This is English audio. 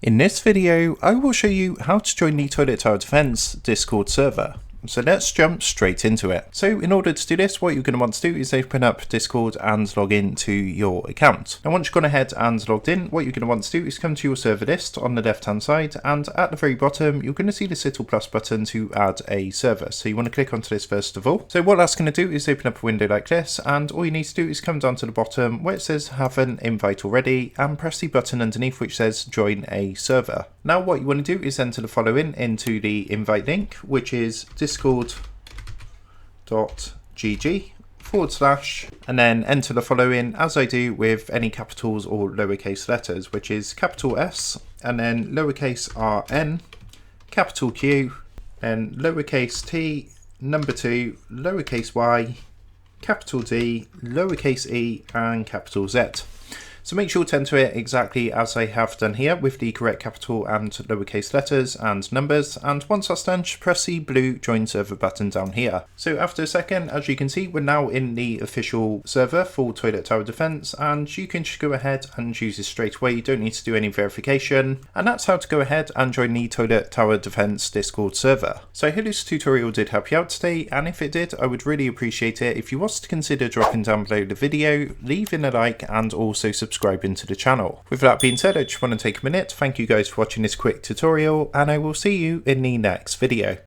In this video, I will show you how to join the Toilet Tower Defense Discord server. So let's jump straight into it. So in order to do this, what you're going to want to do is open up Discord and log into your account. Now once you've gone ahead and logged in, what you're going to want to do is come to your server list on the left hand side, and at the very bottom you're going to see this little plus button to add a server. So you want to click onto this first of all. So what that's going to do is open up a window like this, and all you need to do is come down to the bottom where it says have an invite already and press the button underneath which says join a server. Now what you want to do is enter the following into the invite link, which is discord.gg/ and then enter the following as I do with any capitals or lowercase letters, which is capital S and then lowercase rn, capital Q, and lowercase t, number 2, lowercase y, capital D, lowercase e, and capital Z. So make sure to enter it exactly as I have done here with the correct capital and lowercase letters and numbers, and once that's done, press the blue join server button down here. So after a second, as you can see, we're now in the official server for Toilet Tower Defense, and you can just go ahead and use this straight away. You don't need to do any verification, and that's how to go ahead and join the Toilet Tower Defense Discord server. So I hope this tutorial did help you out today, and if it did, I would really appreciate it if you was to consider dropping down below the video, leaving a like, and also subscribing to the channel. With that being said, I just want to take a minute to thank you guys for watching this quick tutorial, and I will see you in the next video.